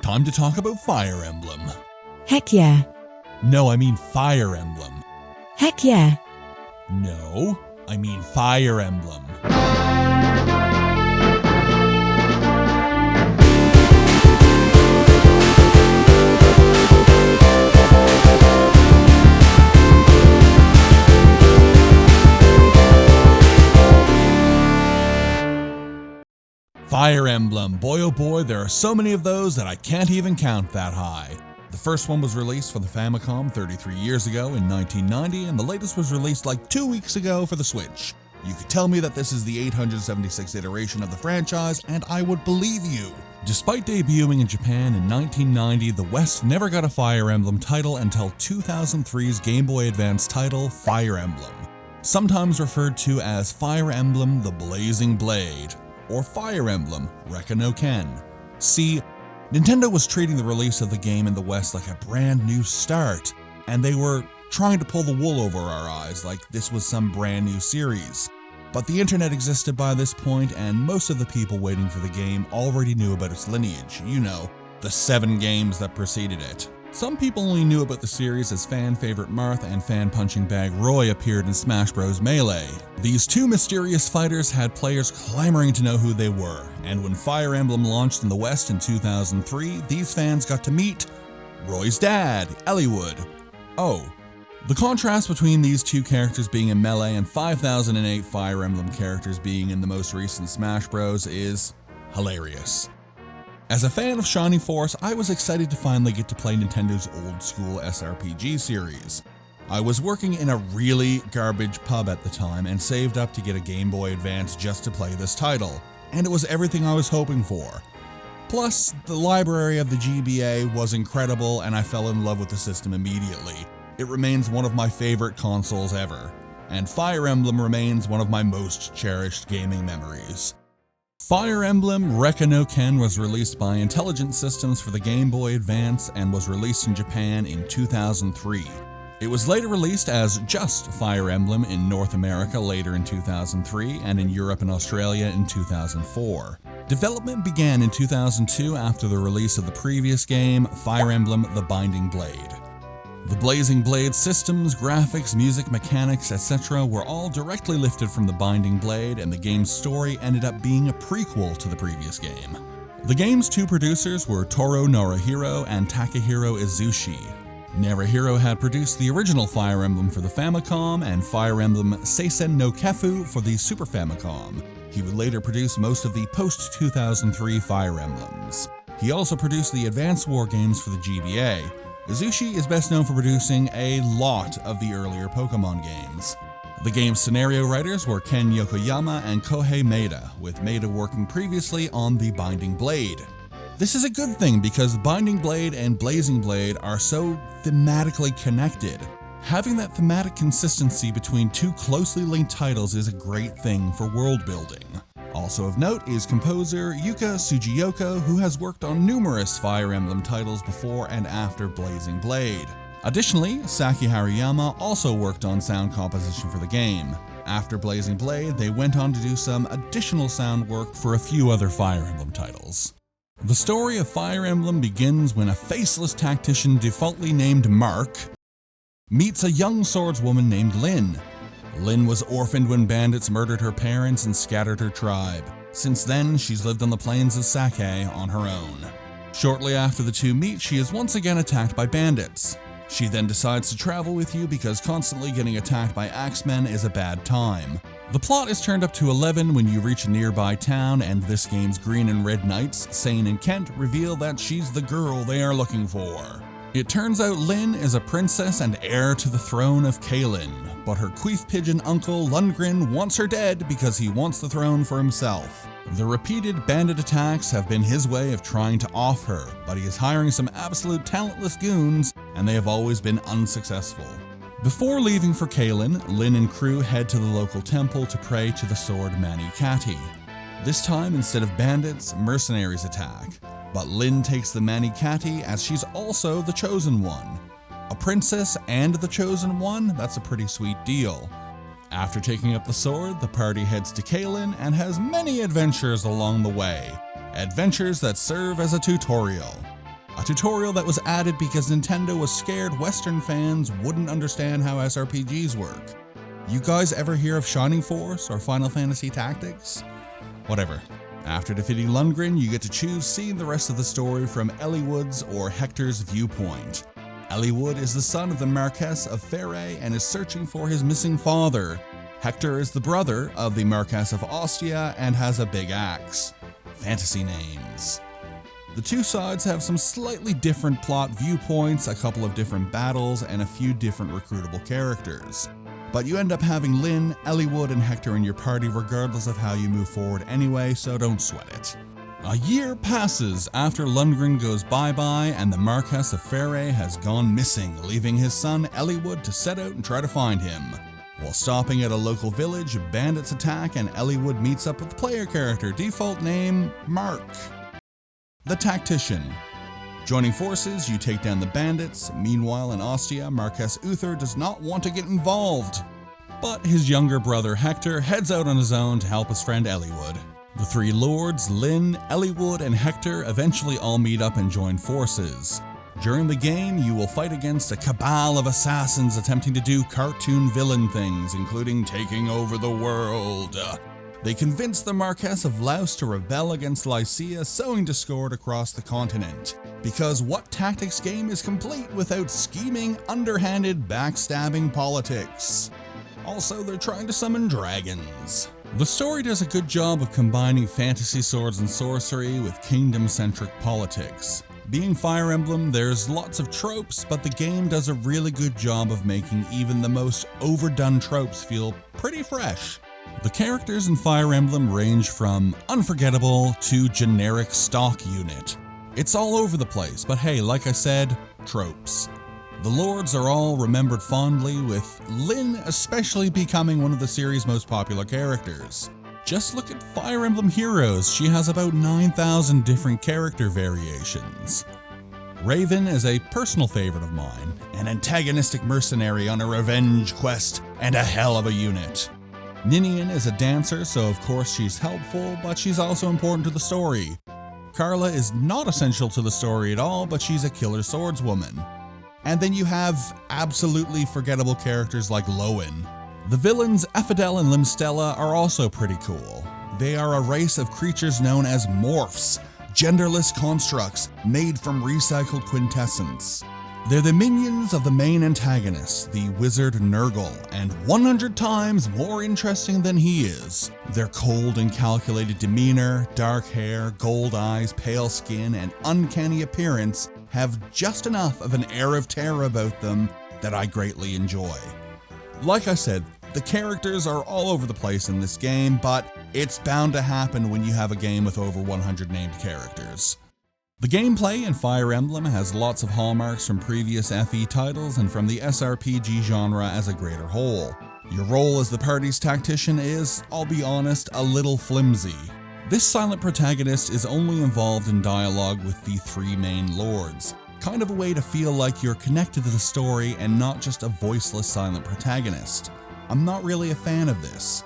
Time to talk about Fire Emblem. Heck yeah. No, I mean Fire Emblem. Heck yeah. No, I mean Fire Emblem. Fire Emblem, boy oh boy, there are so many of those that I can't even count that high. The first one was released for the Famicom 33 years ago in 1990, and the latest was released like 2 weeks ago for the Switch. You could tell me that this is the 876th iteration of the franchise, and I would believe you. Despite debuting in Japan in 1990, the West never got a Fire Emblem title until 2003's Game Boy Advance title, Fire Emblem. Sometimes referred to as Fire Emblem the Blazing Blade, or Fire Emblem Rekka no Ken. See, Nintendo was treating the release of the game in the West like a brand new start, and they were trying to pull the wool over our eyes like this was some brand new series. But the internet existed by this point, and most of the people waiting for the game already knew about its lineage, you know, the 7 games that preceded it. Some people only knew about the series as fan favorite Marth and fan punching bag Roy appeared in Smash Bros. Melee. These two mysterious fighters had players clamoring to know who they were, and when Fire Emblem launched in the West in 2003, these fans got to meet Roy's dad, Eliwood. Oh, the contrast between these two characters being in Melee and 5008 Fire Emblem characters being in the most recent Smash Bros. Is hilarious. As a fan of Shining Force, I was excited to finally get to play Nintendo's old-school SRPG series. I was working in a really garbage pub at the time and saved up to get a Game Boy Advance just to play this title, and it was everything I was hoping for. Plus, the library of the GBA was incredible and I fell in love with the system immediately. It remains one of my favorite consoles ever, and Fire Emblem remains one of my most cherished gaming memories. Fire Emblem Rekka no Ken was released by Intelligent Systems for the Game Boy Advance and was released in Japan in 2003. It was later released as just Fire Emblem in North America later in 2003 and in Europe and Australia in 2004. Development began in 2002 after the release of the previous game, Fire Emblem The Binding Blade. The Blazing Blade systems, graphics, music, mechanics, etc. were all directly lifted from The Binding Blade, and the game's story ended up being a prequel to the previous game. The game's two producers were Toru Norihiro and Takahiro Izushi. Norihiro had produced the original Fire Emblem for the Famicom and Fire Emblem Seisen no Kefu for the Super Famicom. He would later produce most of the post-2003 Fire Emblems. He also produced the Advance War games for the GBA. Izushi is best known for producing a lot of the earlier Pokemon games. The game's scenario writers were Ken Yokoyama and Kohei Maeda, with Maeda working previously on The Binding Blade. This is a good thing because Binding Blade and Blazing Blade are so thematically connected. Having that thematic consistency between two closely linked titles is a great thing for world building. Also of note is composer Yuka Tsujioka, who has worked on numerous Fire Emblem titles before and after Blazing Blade. Additionally, Saki Hariyama also worked on sound composition for the game. After Blazing Blade, they went on to do some additional sound work for a few other Fire Emblem titles. The story of Fire Emblem begins when a faceless tactician defaultly named Mark meets a young swordswoman named Lyn. Lyn was orphaned when bandits murdered her parents and scattered her tribe. Since then, she's lived on the plains of Sake on her own. Shortly after the two meet, she is once again attacked by bandits. She then decides to travel with you because constantly getting attacked by axemen is a bad time. The plot is turned up to 11 when you reach a nearby town, and this game's green and red knights, Sane and Kent, reveal that she's the girl they are looking for. It turns out Lyn is a princess and heir to the throne of Caelin, but her queef pigeon uncle Lundgren wants her dead because he wants the throne for himself. The repeated bandit attacks have been his way of trying to off her, but he is hiring some absolute talentless goons, and they have always been unsuccessful. Before leaving for Caelin, Lyn and crew head to the local temple to pray to the sword Mani Katti. This time, instead of bandits, mercenaries attack. But Lyn takes the Mani Katti as she's also the Chosen One. A princess and the Chosen One? That's a pretty sweet deal. After taking up the sword, the party heads to Caelin and has many adventures along the way. Adventures that serve as a tutorial. A tutorial that was added because Nintendo was scared Western fans wouldn't understand how SRPGs work. You guys ever hear of Shining Force or Final Fantasy Tactics? Whatever. After defeating Lundgren, you get to choose seeing the rest of the story from Eliwood's or Hector's viewpoint. Eliwood is the son of the Marquess of Ferre and is searching for his missing father. Hector is the brother of the Marquess of Ostia and has a big axe. Fantasy names. The two sides have some slightly different plot viewpoints, a couple of different battles, and a few different recruitable characters. But you end up having Lyn, Eliwood, and Hector in your party regardless of how you move forward anyway, so don't sweat it. A year passes after Lundgren goes bye-bye and the Marquess of Ferre has gone missing, leaving his son Eliwood to set out and try to find him. While stopping at a local village, bandits attack and Eliwood meets up with the player character, default name Mark. The Tactician. Joining forces, you take down the bandits. Meanwhile, in Ostia, Marquess Uther does not want to get involved. But his younger brother Hector heads out on his own to help his friend Eliwood. The three lords, Lyn, Eliwood, and Hector eventually all meet up and join forces. During the game, you will fight against a cabal of assassins attempting to do cartoon villain things, including taking over the world. They convince the Marquess of Laos to rebel against Lycia, sowing discord across the continent. Because what tactics game is complete without scheming, underhanded, backstabbing politics? Also, they're trying to summon dragons. The story does a good job of combining fantasy swords and sorcery with kingdom-centric politics. Being Fire Emblem, there's lots of tropes, but the game does a really good job of making even the most overdone tropes feel pretty fresh. The characters in Fire Emblem range from unforgettable to generic stock unit. It's all over the place, but hey, like I said, tropes. The lords are all remembered fondly, with Lyn especially becoming one of the series' most popular characters. Just look at Fire Emblem Heroes, she has about 9,000 different character variations. Raven is a personal favorite of mine, an antagonistic mercenary on a revenge quest, and a hell of a unit. Ninian is a dancer, so of course she's helpful, but she's also important to the story. Carla is not essential to the story at all, but she's a killer swordswoman. And then you have absolutely forgettable characters like Lowen. The villains Ephidel and Limstella are also pretty cool. They are a race of creatures known as morphs, genderless constructs made from recycled quintessence. They're the minions of the main antagonist, the wizard Nurgle, and 100 times more interesting than he is. Their cold and calculated demeanor, dark hair, gold eyes, pale skin, and uncanny appearance have just enough of an air of terror about them that I greatly enjoy. Like I said, the characters are all over the place in this game, but it's bound to happen when you have a game with over 100 named characters. The gameplay in Fire Emblem has lots of hallmarks from previous FE titles and from the SRPG genre as a greater whole. Your role as the party's tactician is, I'll be honest, a little flimsy. This silent protagonist is only involved in dialogue with the three main lords, kind of a way to feel like you're connected to the story and not just a voiceless silent protagonist. I'm not really a fan of this.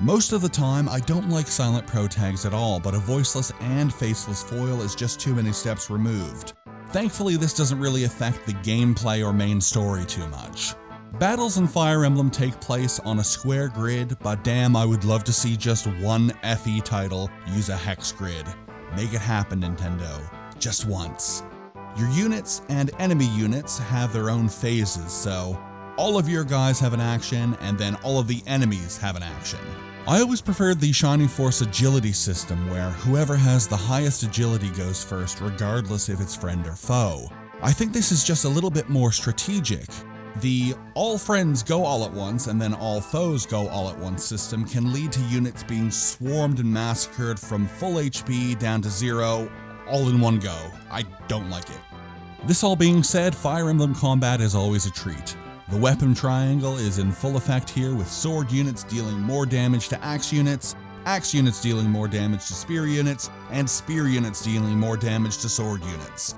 Most of the time, I don't like silent protags at all, but a voiceless and faceless foil is just too many steps removed. Thankfully, this doesn't really affect the gameplay or main story too much. Battles in Fire Emblem take place on a square grid, but damn, I would love to see just one FE title use a hex grid. Make it happen, Nintendo. Just once. Your units and enemy units have their own phases, so all of your guys have an action, and then all of the enemies have an action. I always preferred the Shining Force agility system, where whoever has the highest agility goes first, regardless if it's friend or foe. I think this is just a little bit more strategic. The all friends go all at once and then all foes go all at once system can lead to units being swarmed and massacred from full HP down to 0, all in one go. I don't like it. This all being said, Fire Emblem combat is always a treat. The weapon triangle is in full effect here, with sword units dealing more damage to axe units dealing more damage to spear units, and spear units dealing more damage to sword units.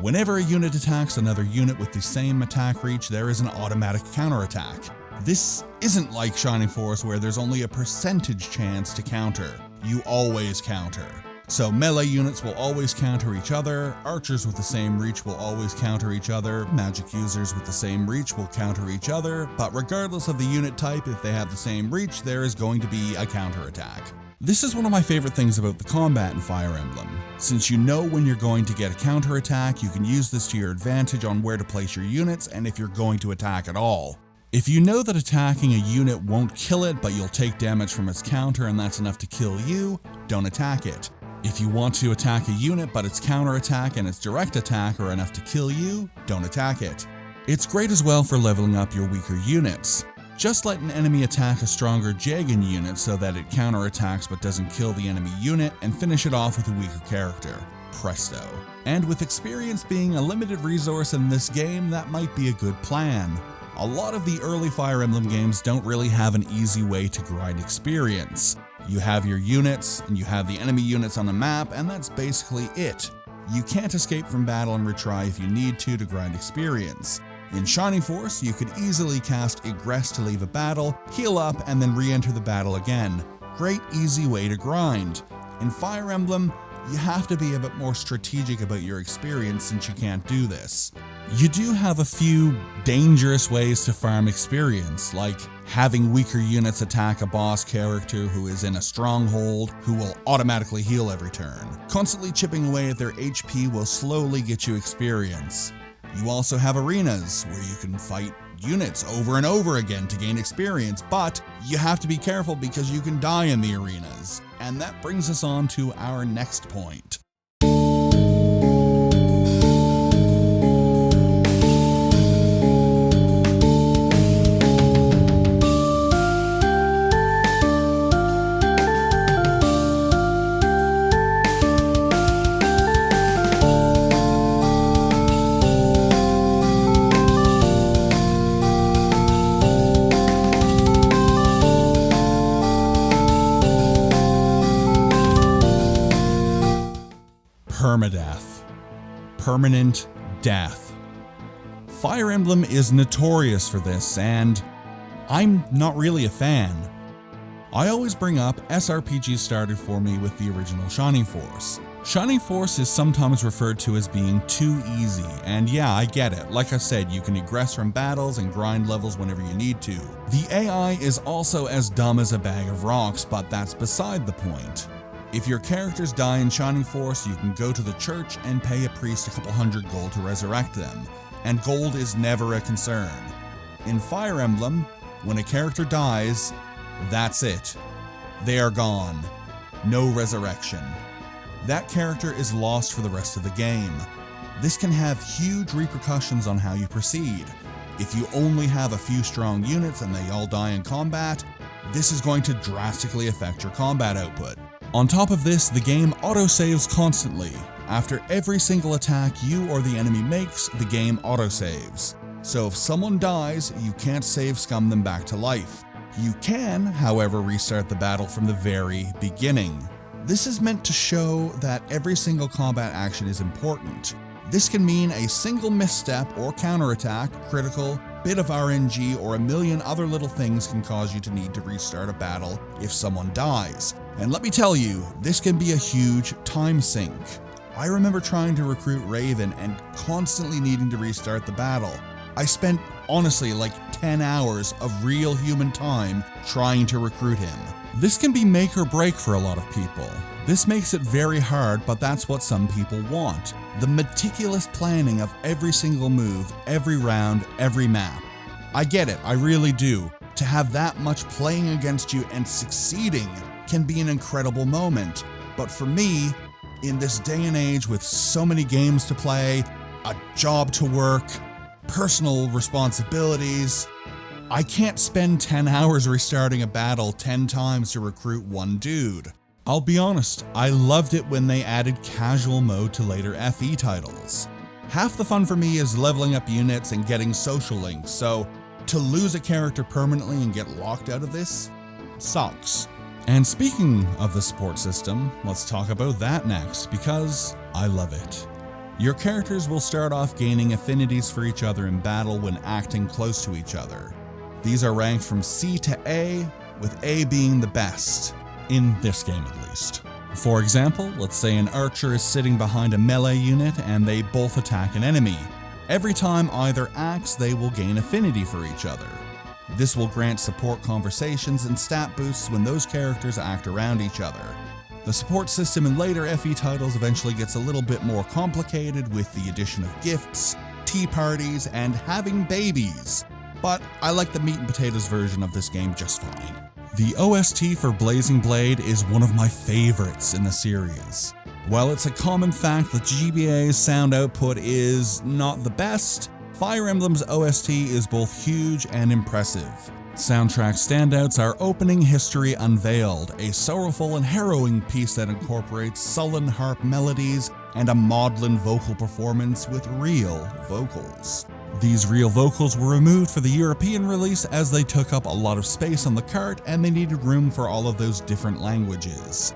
Whenever a unit attacks another unit with the same attack reach, there is an automatic counterattack. This isn't like Shining Force, where there's only a percentage chance to counter. You always counter. So melee units will always counter each other, archers with the same reach will always counter each other, magic users with the same reach will counter each other, but regardless of the unit type, if they have the same reach, there is going to be a counterattack. This is one of my favorite things about the combat in Fire Emblem. Since you know when you're going to get a counterattack, you can use this to your advantage on where to place your units and if you're going to attack at all. If you know that attacking a unit won't kill it, but you'll take damage from its counter and that's enough to kill you, don't attack it. If you want to attack a unit but its counterattack and its direct attack are enough to kill you, don't attack it. It's great as well for leveling up your weaker units. Just let an enemy attack a stronger Jagan unit so that it counterattacks but doesn't kill the enemy unit, and finish it off with a weaker character. Presto. And with experience being a limited resource in this game, that might be a good plan. A lot of the early Fire Emblem games don't really have an easy way to grind experience. You have your units, and you have the enemy units on the map, and that's basically it. You can't escape from battle and retry if you need to grind experience. In Shining Force, you could easily cast Egress to leave a battle, heal up, and then re-enter the battle again. Great easy way to grind. In Fire Emblem, you have to be a bit more strategic about your experience since you can't do this. You do have a few dangerous ways to farm experience, like having weaker units attack a boss character who is in a stronghold who will automatically heal every turn. Constantly chipping away at their HP will slowly get you experience. You also have arenas where you can fight units over and over again to gain experience, but you have to be careful because you can die in the arenas. And that brings us on to our next point. Permadeath. Permanent death. Fire Emblem is notorious for this, and I'm not really a fan. I always bring up SRPGs started for me with the original Shining Force. Shining Force is sometimes referred to as being too easy, and yeah, I get it. Like I said, you can egress from battles and grind levels whenever you need to. The AI is also as dumb as a bag of rocks, but that's beside the point. If your characters die in Shining Force, you can go to the church and pay a priest a couple hundred gold to resurrect them, and gold is never a concern. In Fire Emblem, when a character dies, that's it. They are gone. No resurrection. That character is lost for the rest of the game. This can have huge repercussions on how you proceed. If you only have a few strong units and they all die in combat, this is going to drastically affect your combat output. On top of this, the game autosaves constantly. After every single attack you or the enemy makes, the game autosaves. So if someone dies, you can't save scum them back to life. You can, however, restart the battle from the very beginning. This is meant to show that every single combat action is important. This can mean a single misstep or counterattack, critical, bit of RNG, or a million other little things can cause you to need to restart a battle if someone dies. And let me tell you, this can be a huge time sink. I remember trying to recruit Raven and constantly needing to restart the battle. I spent, honestly, like 10 hours of real human time trying to recruit him. This can be make or break for a lot of people. This makes it very hard, but that's what some people want. The meticulous planning of every single move, every round, every map. I get it, I really do. To have that much playing against you and succeeding can be an incredible moment. But for me, in this day and age with so many games to play, a job to work, personal responsibilities, I can't spend 10 hours restarting a battle 10 times to recruit one dude. I'll be honest, I loved it when they added casual mode to later FE titles. Half the fun for me is leveling up units and getting social links, so to lose a character permanently and get locked out of this sucks. And speaking of the support system, let's talk about that next, because I love it. Your characters will start off gaining affinities for each other in battle when acting close to each other. These are ranked from C to A, with A being the best, in this game at least. For example, let's say an archer is sitting behind a melee unit and they both attack an enemy. Every time either acts, they will gain affinity for each other. This will grant support conversations and stat boosts when those characters act around each other. The support system in later FE titles eventually gets a little bit more complicated with the addition of gifts, tea parties, and having babies. But I like the meat and potatoes version of this game just fine. The OST for Blazing Blade is one of my favorites in the series. While it's a common fact that GBA's sound output is not the best, Fire Emblem's OST is both huge and impressive. Soundtrack standouts are Opening History Unveiled, a sorrowful and harrowing piece that incorporates sullen harp melodies and a maudlin vocal performance with real vocals. These real vocals were removed for the European release as they took up a lot of space on the cart and they needed room for all of those different languages.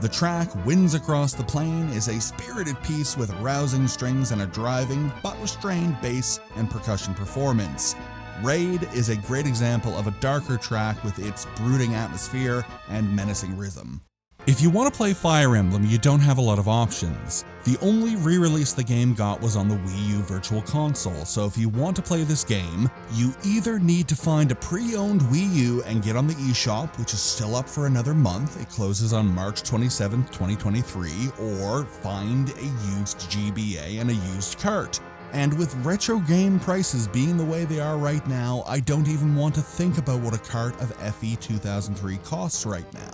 The track Winds Across the Plain is a spirited piece with rousing strings and a driving but restrained bass and percussion performance. Raid is a great example of a darker track with its brooding atmosphere and menacing rhythm. If you want to play Fire Emblem, you don't have a lot of options. The only re-release the game got was on the Wii U Virtual Console, so if you want to play this game, you either need to find a pre-owned Wii U and get on the eShop, which is still up for another month, it closes on March 27th, 2023, or find a used GBA and a used cart. And with retro game prices being the way they are right now, I don't even want to think about what a cart of FE 2003 costs right now.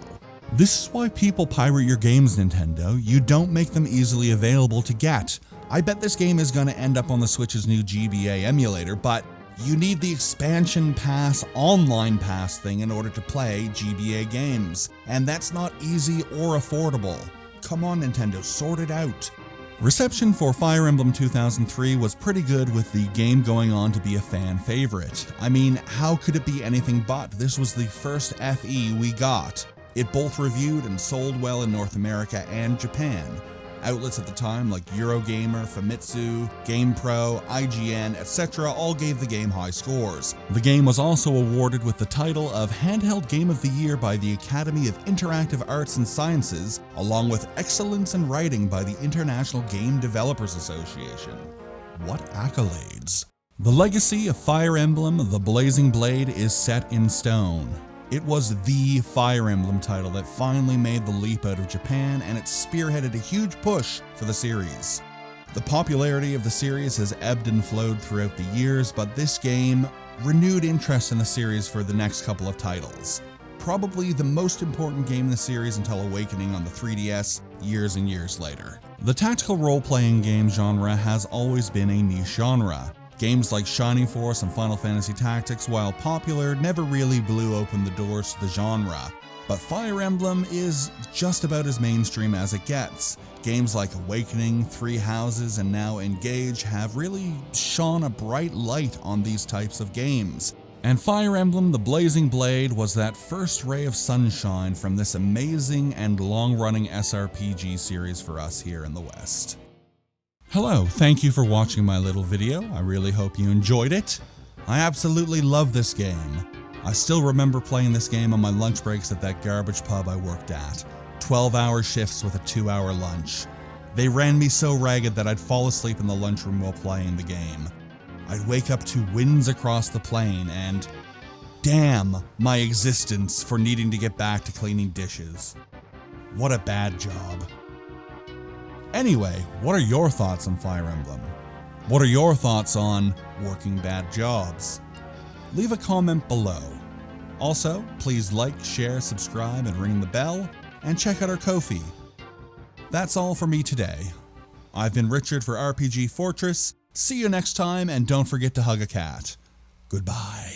This is why people pirate your games, Nintendo. You don't make them easily available to get. I bet this game is going to end up on the Switch's new GBA emulator, but you need the expansion pass, online pass thing in order to play GBA games. And that's not easy or affordable. Come on, Nintendo, sort it out. Reception for Fire Emblem 2003 was pretty good, with the game going on to be a fan favorite. I mean, how could it be anything but? This was the first FE we got. It both reviewed and sold well in North America and Japan. Outlets at the time like Eurogamer, Famitsu, GamePro, IGN, etc. all gave the game high scores. The game was also awarded with the title of Handheld Game of the Year by the Academy of Interactive Arts and Sciences, along with Excellence in Writing by the International Game Developers Association. What accolades! The legacy of Fire Emblem, The Blazing Blade, is set in stone. It was the Fire Emblem title that finally made the leap out of Japan, and it spearheaded a huge push for the series. The popularity of the series has ebbed and flowed throughout the years, but this game renewed interest in the series for the next couple of titles. Probably the most important game in the series until Awakening on the 3DS years and years later. The tactical role-playing game genre has always been a niche genre. Games like Shining Force and Final Fantasy Tactics, while popular, never really blew open the doors to the genre. But Fire Emblem is just about as mainstream as it gets. Games like Awakening, Three Houses, and now Engage have really shone a bright light on these types of games. And Fire Emblem The Blazing Blade was that first ray of sunshine from this amazing and long-running SRPG series for us here in the West. Hello, thank you for watching my little video. I really hope you enjoyed it. I absolutely love this game. I still remember playing this game on my lunch breaks at that garbage pub I worked at. 12-hour shifts with a 2-hour lunch. They ran me so ragged that I'd fall asleep in the lunchroom while playing the game. I'd wake up to Winds Across the Plain and damn my existence for needing to get back to cleaning dishes. What a bad job. Anyway, what are your thoughts on Fire Emblem? What are your thoughts on working bad jobs? Leave a comment below. Also, please like, share, subscribe, and ring the bell, and check out our Ko-fi. That's all for me today. I've been Richard for RPG Fortress. See you next time, and don't forget to hug a cat. Goodbye.